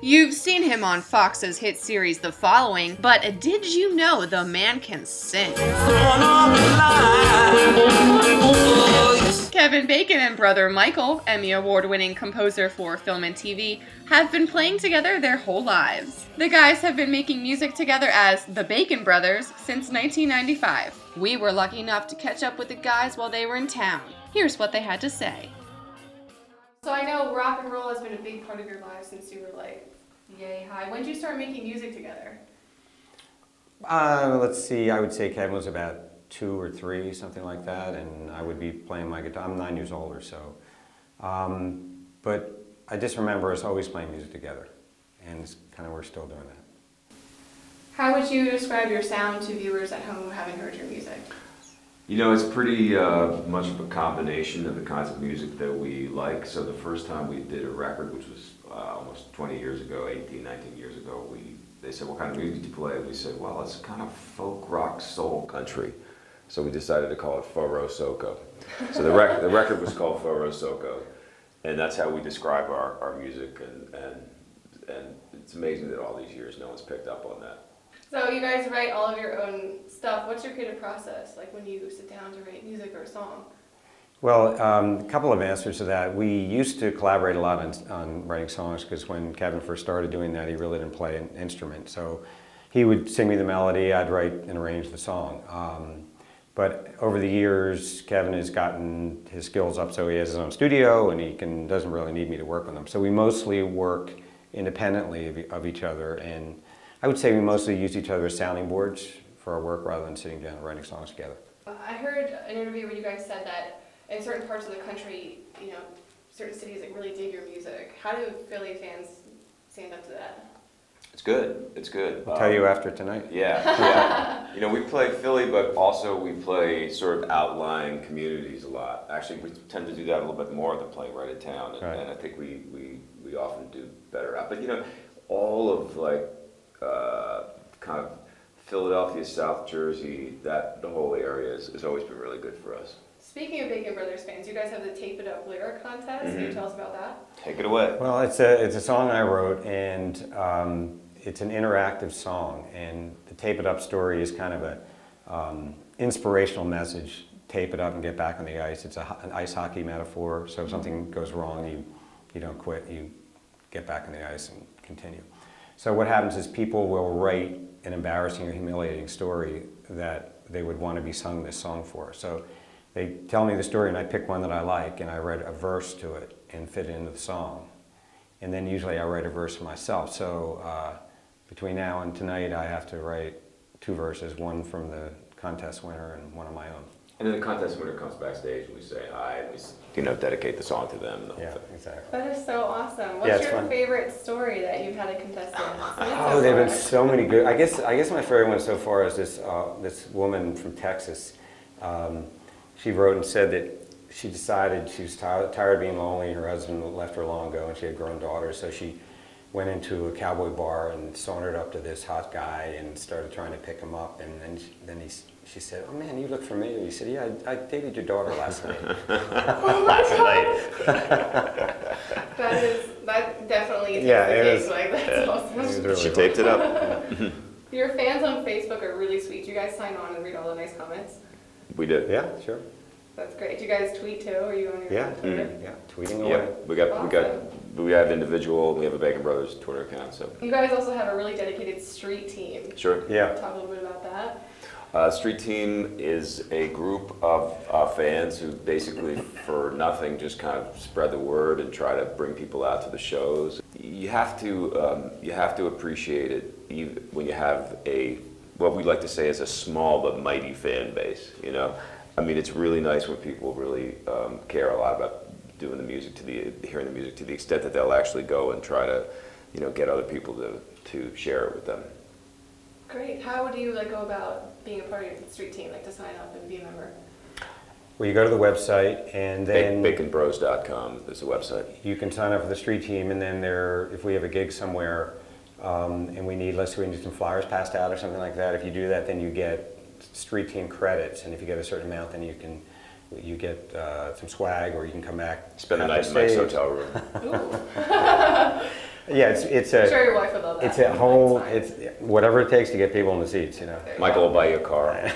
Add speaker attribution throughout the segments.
Speaker 1: You've seen him on Fox's hit series The Following, but did you know the man can sing? Kevin Bacon and brother Michael, Emmy Award-winning composer for film and TV, have been playing together their whole lives. The guys have been making music together as the Bacon Brothers since 1995. We were lucky enough to catch up with the guys while they were in town. Here's what they had to say. So I know rock and roll has been a big part of your lives since you were like yay high. When did you start making music together?
Speaker 2: Let's see, I would say Kevin was about 2 or 3, something like that, and I would be playing my guitar. I'm 9 years older, so. But I just remember us always playing music together, and it's kind of we're still doing that.
Speaker 1: How would you describe your sound to viewers at home who haven't heard your music?
Speaker 3: You know, it's pretty much of a combination of the kinds of music that we like. So the first time we did a record, which was almost 20 years ago, 18, 19 years ago, they said, what kind of music do you play? We said, well, it's kind of folk, rock, soul, country. So we decided to call it Foro Soko. So the record was called Foro Soko, and that's how we describe our music, and it's amazing that all these years no one's picked up on that.
Speaker 1: So you guys write all of your own stuff. What's your creative process, like when you sit down to write music or a song?
Speaker 2: Well, a couple of answers to that. We used to collaborate a lot on writing songs, because when Kevin first started doing that, he really didn't play an instrument. So he would sing me the melody, I'd write and arrange the song. But over the years, Kevin has gotten his skills up, so he has his own studio, and he doesn't really need me to work with him. So we mostly work independently of each other, and I would say we mostly use each other as sounding boards for our work rather than sitting down and writing songs together.
Speaker 1: I heard an interview where you guys said that in certain parts of the country, you know, certain cities that really dig your music. How do Philly fans stand up to that?
Speaker 3: It's good. It's good.
Speaker 2: I'll tell you after tonight.
Speaker 3: Yeah, yeah. You know, we play Philly, but also we play sort of outlying communities a lot. Actually, we tend to do that a little bit more than playing right in town, and,
Speaker 2: right.
Speaker 3: and I think we often do better out. But you know, all of like kind of Philadelphia, South Jersey, the whole area has always been really good for us.
Speaker 1: Speaking of Bacon Brothers fans, you guys have the Tape It Up lyric contest. Can you tell us about that?
Speaker 3: Take it away.
Speaker 2: Well, it's a song I wrote, and it's an interactive song, and the Tape It Up story is kind of a inspirational message. Tape it up and get back on the ice. It's an ice hockey metaphor, so if something goes wrong, you don't quit, you get back on the ice and continue. So what happens is people will write an embarrassing or humiliating story that they would want to be sung this song for. So they tell me the story, and I pick one that I like, and I write a verse to it and fit it into the song. And then usually I write a verse for myself. So between now and tonight, I have to write 2 verses, one from the contest winner and one of my own.
Speaker 3: And then the contest winner comes backstage, and we say hi, and we dedicate the song to them.
Speaker 2: Yeah, exactly.
Speaker 1: That is so awesome. What's your favorite story that you've had a contestant?
Speaker 2: Oh, there have been so many good. I guess my favorite one so far is this woman from Texas. She wrote and said that she decided she was tired of being lonely. Her husband left her long ago, and she had grown daughters, so she went into a cowboy bar and sauntered up to this hot guy and started trying to pick him up. And then she said, "Oh man, you look familiar." He said, "Yeah, I dated your daughter last night."
Speaker 3: Last night.
Speaker 1: That definitely is the case. Like, that's awesome.
Speaker 2: Really
Speaker 3: she taped it up.
Speaker 1: Your fans on Facebook are really sweet. Do you guys sign on and read all the nice comments?
Speaker 3: We did.
Speaker 2: Yeah, sure.
Speaker 1: That's great. Do you guys tweet too? Are you on your Twitter?
Speaker 2: Yeah, tweeting away.
Speaker 3: We have individual. We have a Bacon Brothers Twitter account. So
Speaker 1: you guys also have a really dedicated street team.
Speaker 3: Sure.
Speaker 1: Yeah. Talk a little bit about that.
Speaker 3: Street Team is a group of fans who basically, for nothing, just kind of spread the word and try to bring people out to the shows. You have to appreciate it when you have what we like to say is a small but mighty fan base. You know, I mean, it's really nice when people really care a lot about doing the music hearing the music to the extent that they'll actually go and try to, get other people to share it with them.
Speaker 1: Great. How would you go about being a part of the street team, to sign up and be a member?
Speaker 2: Well, you go to the website, and then
Speaker 3: baconbros.com is the website.
Speaker 2: You can sign up for the street team, and then if we have a gig somewhere, and we need some flyers passed out or something like that. If you do that, then you get street team credits, and if you get a certain amount, then you get some swag, or you can come back.
Speaker 3: Spend the night in Mike's hotel room.
Speaker 2: Yeah, it's a.
Speaker 1: I'm sure your wife would love that.
Speaker 2: It's a whole. It's whatever it takes to get people in the seats. You know.
Speaker 3: Michael will buy you a car.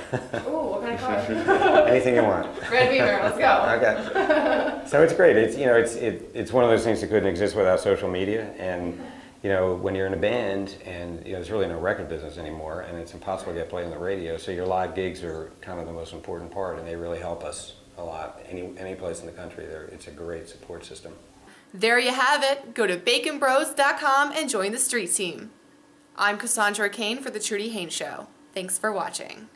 Speaker 1: Ooh, what kind of car?
Speaker 2: Anything you want.
Speaker 1: Red Beamer, let's go.
Speaker 2: Okay. So it's great. It's one of those things that couldn't exist without social media. And when you're in a band and there's really no record business anymore, and it's impossible to get played on the radio. So your live gigs are kind of the most important part, and they really help us a lot. Any place in the country, it's a great support system.
Speaker 1: There you have it. Go to baconbros.com and join the street team. I'm Cassandra Cain for the Trudy Haynes Show. Thanks for watching.